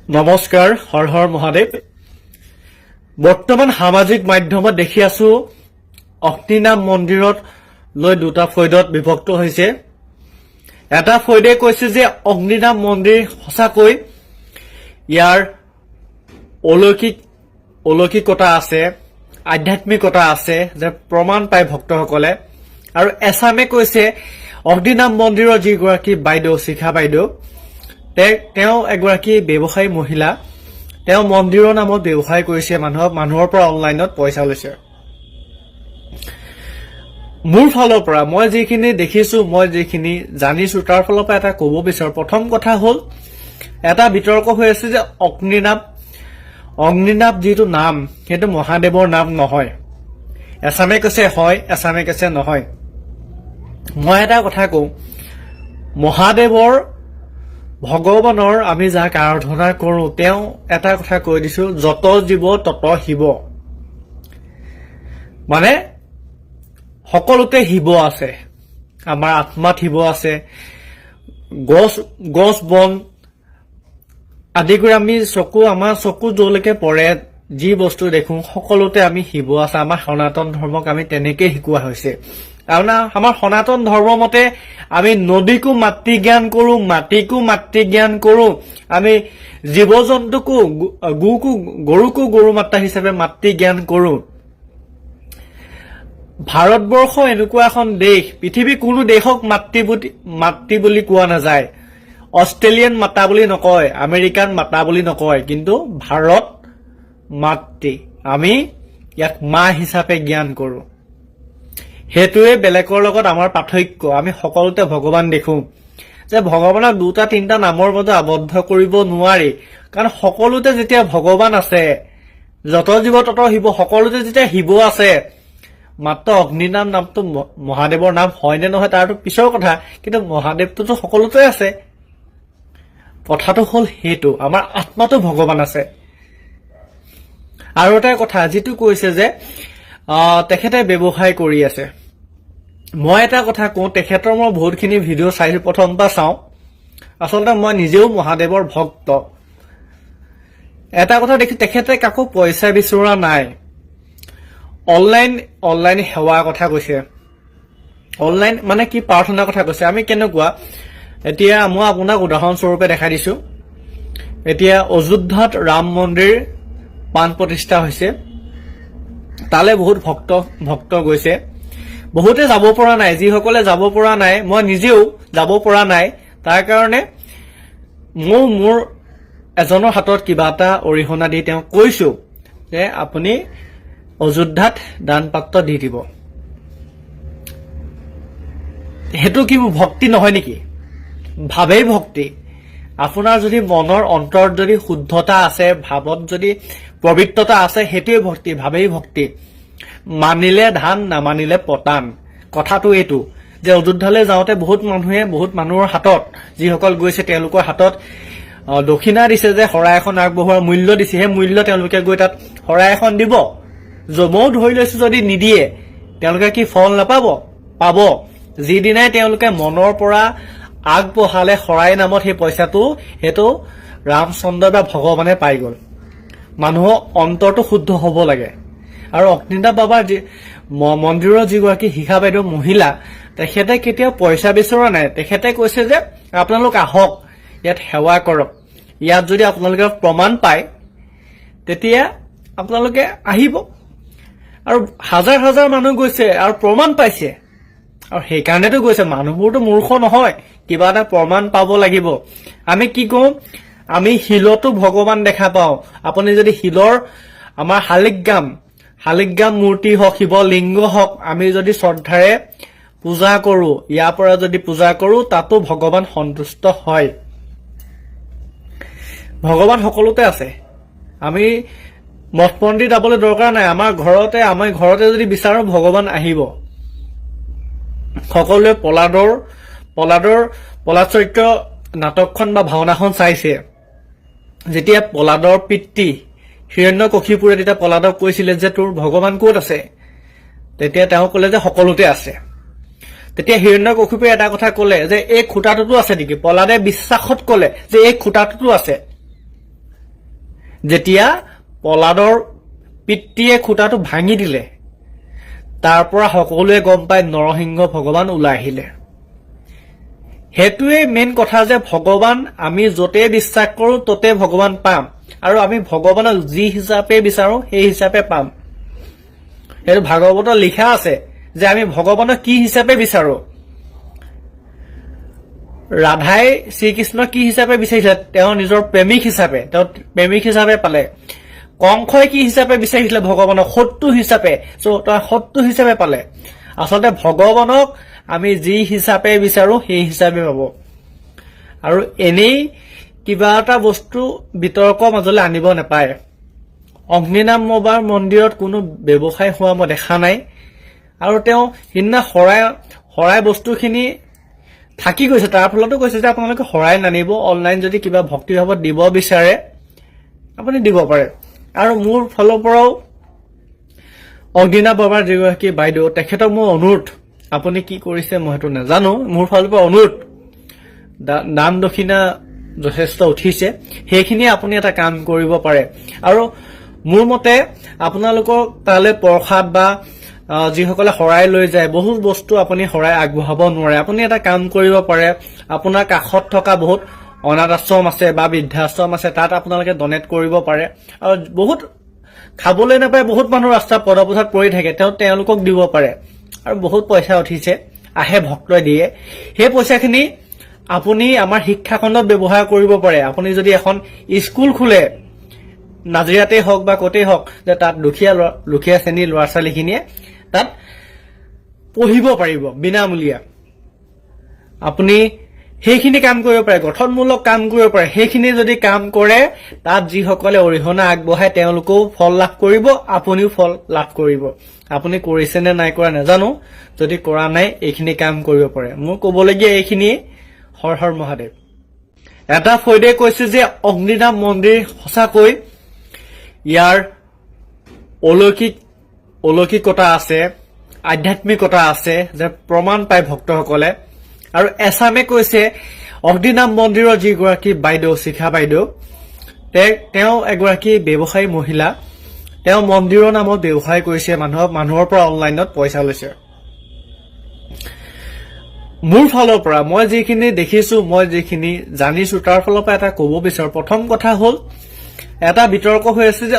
নমস্কাৰ, হৰ হৰ মহাদেৱ। বৰ্তমান সামাজিক মাধ্যমত দেখি আছো অগ্নিনাভ মন্দিৰত লৈ দুটা ফৈদত বিভক্ত হৈছে। এটা ফৈদে কৈছে যে অগ্নিনাভ মন্দিৰ সঁচাকৈ ইয়াৰ অলৌকিকতা আছে, আধ্যাত্মিকতা আছে, যে প্ৰমাণ পায় ভক্তসকলে। আৰু এছামে কৈছে অগ্নিনাভ মন্দিৰৰ যিগৰাকী বাইদেউ, শিখা বাইদেউ, তেওঁ এগৰাকী ব্যৱসায়ী মহিলা। তেওঁ মন্দিৰৰ নামত ব্যৱসায় কৰিছে, মানুহৰ পৰা অনলাইনত পইচা লৈছে। মোৰ ফালৰ পৰা মই যিখিনি দেখিছো, মই যিখিনি জানিছো, তাৰ ফালৰ পৰা এটা ক'ব বিচাৰো। প্ৰথম কথা হ'ল, এটা বিতৰ্ক হৈ আছে যে অগ্নিনাভ যিটো নাম, সেইটো মহাদেৱৰ নাম নহয়। এছামে কৈছে হয়, এছামে কৈছে নহয়। মই এটা কথা কওঁ, মহাদেৱৰ, ভগৱানৰ আমি যাক আৰাধনা কৰো, তেওঁ এটা কথা কৈ দিছো, যত জীৱ তত শিৱ। মানে সকলোতে শিৱ আছে, আমাৰ আত্মাত শিৱ আছে। গছ বন আদি কৰি আমি আমাৰ চকু যলৈকে পৰে, যি বস্তু দেখো, সকলোতে আমি শিৱ আছে। আমাৰ সনাতন ধৰ্মক আমি তেনেকে শিকোৱা হৈছে। কাৰণ আমাৰ সনাতন ধৰ্ম মতে আমি নদীকো মাতৃ জ্ঞান কৰো, মাটিকো মাতৃ জ্ঞান কৰো, আমি জীৱ জন্তুকো, গৰুকো গৰু মাতা হিচাপে মাতৃ জ্ঞান কৰো। ভাৰতবৰ্ষ এনেকুৱা এখন দেশ, পৃথিৱীৰ কোনো দেশক মাতৃ বুলি কোৱা নাযায়। অষ্ট্ৰেলিয়ান মাতা বুলি নকয়, আমেৰিকান মাতা বুলি নকয়, কিন্তু ভাৰত মাতৃ, আমি ইয়াক মা হিচাপে জ্ঞান কৰো। সেইটোৱে বেলেগৰ লগত আমাৰ পাৰ্থক্য। আমি সকলোতে ভগৱান দেখো, যে ভগৱানক দুটা তিনিটা নামৰ মাজত আবদ্ধ কৰিব নোৱাৰি। কাৰণ সকলোতে যেতিয়া ভগৱান আছে, যত জীৱ তত শিৱ, সকলোতে যেতিয়া শিৱ আছে, মাত্ৰ অগ্নিনাভ নামটো মহাদেৱৰ নাম হয় নে নহয় তাৰটো পিছৰ কথা, কিন্তু মহাদেৱটোতো সকলোতে আছে। কথাটো হ'ল সেইটো, আমাৰ আত্মাটো ভগৱান আছে। আৰু এটা কথা যিটো কৈছে যে তেখেতে ব্যৱসায় কৰি আছে, মই এটা কথা কওঁ, তেখেতৰ মই বহুতখিনি ভিডিঅ' চাইছো, প্ৰথম পৰা চাওঁ। আচলতে মই নিজেও মহাদেৱৰ ভক্ত। এটা কথা দেখি, তেখেতে কাকো পইচা বিচৰা নাই। অনলাইন সেৱাৰ কথা কৈছে। অনলাইন মানে কি, প্ৰাৰ্থনাৰ কথা কৈছে। আমি কেনেকুৱা, এতিয়া মই আপোনাক উদাহৰণস্বৰূপে দেখাই দিছো। এতিয়া অযোধ্যাত ৰাম মন্দিৰ প্ৰাণ প্ৰতিষ্ঠা হৈছে, তালৈ বহুত ভক্ত গৈছে। বহুতে যাব পৰা নাই, যিসকলে যাব পৰা নাই, মই নিজেও যাব পৰা নাই। তাৰ কাৰণে মোৰ এজনৰ হাতত কিবা এটা অৰিহণা দি তেওঁ কৈছো যে আপুনি অযোধ্যাত দান পাত্ৰ দি দিব। সেইটো কি ভক্তি নহয় নেকি? ভাৱেই ভক্তি। আপোনাৰ যদি মনৰ অন্তৰত যদি শুদ্ধতা আছে, ভাৱত যদি পবিত্ৰতা আছে, সেইটোৱে ভক্তি, ভাৱেই ভক্তি। মানিলে ধান, নামানিলে পতান। কথাটো এইটো যে অযোধ্যালৈ যাওঁতে বহুত মানুহৰ হাতত, যিসকল গৈছে তেওঁলোকৰ হাতত দক্ষিণা দিছে, যে শৰাই এখন আগবঢ়োৱাৰ মূল্য দিছে। সেই মূল্য তেওঁলোকে গৈ তাত শৰাই এখন দিব। ময়ো ধৰি লৈছো, যদি নিদিয়ে তেওঁলোকে কি ফল নাপাব? পাব। যিদিনাই তেওঁলোকে মনৰ পৰা আগবঢ়ালে শৰাই নামত সেই পইচাটো, সেইটো ৰামচন্দ্ৰ বা ভগৱানে পাই গল। মানুহৰ অন্তৰটো শুদ্ধ হব লাগে। আৰু অগ্নিনাভ বাবাৰ মন্দিৰৰ যিগৰাকী শিখা বাইদেউ মহিলা, তেখেতে কেতিয়াও পইচা বিচৰা নাই। তেখেতে কৈছে যে আপোনালোক আহক, ইয়াত সেৱা কৰক। ইয়াত যদি আপোনালোকে প্ৰমাণ পায়, তেতিয়া আপোনালোকে আহিব। আৰু হাজাৰ হাজাৰ মানুহ গৈছে আৰু প্ৰমাণ পাইছে, আৰু সেইকাৰণেতো গৈছে। মানুহবোৰতো মূৰ্খ নহয়, কিবা এটা প্ৰমাণ পাব লাগিব। আমি কি কওঁ, আমি শিলতো ভগৱান দেখা পাওঁ। আপুনি যদি শিলৰ, আমাৰ শালিগ্ৰাম মূৰ্তি হওক, শিৱলিংগ হওক, আমি যদি শ্ৰদ্ধাৰে পূজা কৰো, ইয়াৰ পৰা যদি পূজা কৰো, তাতো ভগৱান সন্তুষ্ট হয়। ভগৱান সকলোতে আছে। আমি মঠ মন্দিৰ যাবলৈ দৰকাৰ নাই। আমাৰ ঘৰতে যদি বিচাৰো, ভগৱান আহিব। সকলোৱে পলাদ চৰিত্ৰ নাটকখন বা ভাওনাখন চাইছে। যেতিয়া পলাদৰ পিতৃ হিৰণ্যকশিপুৰে তেতিয়া পলাদক কৈছিলে যে তোৰ ভগৱান ক'ত আছে, তেতিয়া তেওঁ কলে যে সকলোতে আছে। তেতিয়া হিৰণ্যকশিপুৰে এটা কথা কলে যে এই খুঁটাটোতো আছে নেকি? পলাদে বিশ্বাসত কলে যে এই খুঁটাটোতো আছে। যেতিয়া প্ৰহ্লাদৰ পিতৃয়ে খুঁটাটো ভাঙি দিলে, তাৰ পৰা সকলোৱে গম পাই নৰসিংহ ভগৱান ওলাই আহিলে। সেইটোৱে মেইন কথা যে ভগৱান আমি য'তে বিশ্বাস কৰো ততে ভগৱান পাম, আৰু আমি ভগৱানক যি হিচাপে বিচাৰো সেই হিচাপে পাম। সেইটো ভাগৱতত লিখা আছে যে আমি ভগৱানক কি হিচাপে বিচাৰো। ৰাধাই শ্ৰীকৃষ্ণক কি হিচাপে বিচাৰিছিলে? তেওঁ নিজৰ প্ৰেমিক হিচাপে পালে। কংসই কি হিচাপে বিচাৰিছিলে? ভগৱানক শত্ৰু হিচাপে, তেওঁ শত্ৰু হিচাপে পালে। আচলতে ভগৱানক আমি যি হিচাপে বিচাৰো সেই হিচাপে পাব। আৰু এনেই কিবা এটা বস্তু বিতৰ্কৰ মাজলৈ আনিব নাপায়। অগ্নিনাভ মন্দিৰত কোনো ব্যৱসায় হোৱা মই দেখা নাই, আৰু তেওঁ সিদিনা শৰাই বস্তুখিনি থাকি গৈছে, তাৰ ফলতো কৈছে যে আপোনালোকে শৰাই নানিব, অনলাইন যদি কিবা ভক্তিভাৱত দিব বিচাৰে আপুনি দিব পাৰে। আৰু মোৰ ফালৰ পৰাও অগ্নিনাভ বাবাৰ যিগৰাকী বাইদেউ, তেখেতক মোৰ অনুৰোধ, আপুনি কি কৰিছে মই সেইটো নাজানো, মোৰ ফালৰ পৰা অনুৰোধ, দান দক্ষিণা যথেষ্ট উঠিছে, সেইখিনি আপুনি এটা কাম কৰিব পাৰে। আৰু মোৰ মতে আপোনালোকৰ তালৈ প্ৰসাদ বা যিসকলে শৰাই লৈ যায়, বহুত বস্তু আপুনি শৰাই আগবঢ়াব নোৱাৰে, আপুনি এটা কাম কৰিব পাৰে, আপোনাৰ কাষত থকা বহুত অনাথ আশ্ৰম আছে বা বৃদ্ধাশ্ৰম আছে, তাত আপোনালোকে ডনেট কৰিব পাৰে। আৰু বহুত খাবলৈ নাপায়, বহুত মানুহ ৰাস্তা পদপথত পৰি থাকে, তেওঁলোকক দিব পাৰে। আৰু বহুত পইচা উঠিছে, আহে ভক্তই দিয়ে, সেই পইচাখিনি আপুনি আমাৰ শিক্ষাখণ্ডত ব্যৱহাৰ কৰিব পাৰে। আপুনি যদি এখন স্কুল খোলে, নাজিৰাতেই হওক বা কতেই হওক, যে তাত দুখীয়া শ্ৰেণীৰ ল'ৰা ছোৱালীখিনিয়ে তাত পঢ়িব পাৰিব বিনামূলীয়া, আপুনি সেইখিনি কাম কৰিব পাৰে, গঠনমূলক কাম কৰিব পাৰে। সেইখিনি যদি কাম কৰে, তাত যিসকলে অৰিহণা আগবঢ়ায় তেওঁলোকেও ফল লাভ কৰিব, আপুনিও ফল লাভ কৰিব। আপুনি কৰিছে নে নাই কৰা নাজানো, যদি কৰা নাই এইখিনি কাম কৰিব পাৰে। মোৰ কবলগীয়া এইখিনিয়ে। হৰ হৰ মহাদেৱ। এটা ফৈদে কৈছে যে অগ্নিনাভ মন্দিৰ সঁচাকৈ ইয়াৰ অলৌকিকতা আছে, আধ্যাত্মিকতা আছে, যে প্ৰমাণ পায় ভক্তসকলে। আৰু এছামে কৈছে অগ্নিনাভ মন্দিৰৰ যিগৰাকী বাইদেউ, শিখা বাইদেউ, তেওঁ এগৰাকী ব্যৱসায়ী মহিলা, তেওঁ মন্দিৰৰ নামত ব্যৱসায় কৰিছে, মানুহৰ পৰা অনলাইনত পইচা লৈছে। মোৰ ফালৰ পৰা মই যিখিনি দেখিছো, মই যিখিনি জানিছো, তাৰ ফালৰ পৰা এটা কব বিচাৰো। প্ৰথম কথা হল, এটা বিতৰ্ক হৈ আছে যে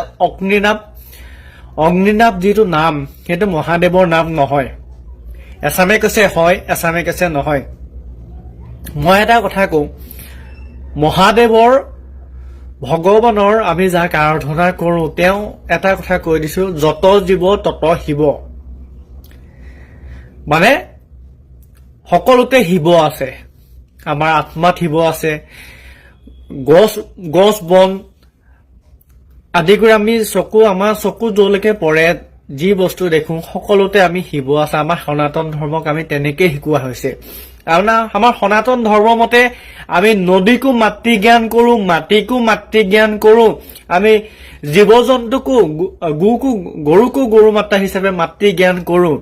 অগ্নিনাভ যিটো নাম, সেইটো মহাদেৱৰ নাম নহয়। এছামে কৈছে হয়, এছামে কৈছে নহয়। মই এটা কথা কওঁ, মহাদেৱৰ, ভগৱানৰ আমি যাক আৰাধনা কৰো, তেওঁ এটা কথা কৈ দিছো, যত জীৱ তত শিৱ। মানে সকলোতে শিৱ আছে, আমাৰ আত্মাত শিৱ আছে, গছ বন আদি কৰি আমি আমাৰ চকু যলৈকে পৰে, যি বস্তু দেখো সকলোতে আমি শিৱ আছে। আমাৰ সনাতন ধৰ্মক আমি তেনেকেই শিকোৱা হৈছে। আমাৰ সনাতন ধৰ্ম মতে আমি নদীকো মাতৃ জ্ঞান কৰো, মাটিকো মাতৃ জ্ঞান কৰো, আমি জীৱ জন্তুকো, গৰুকো গৰু মাতা হিচাপে মাতৃ জ্ঞান কৰো।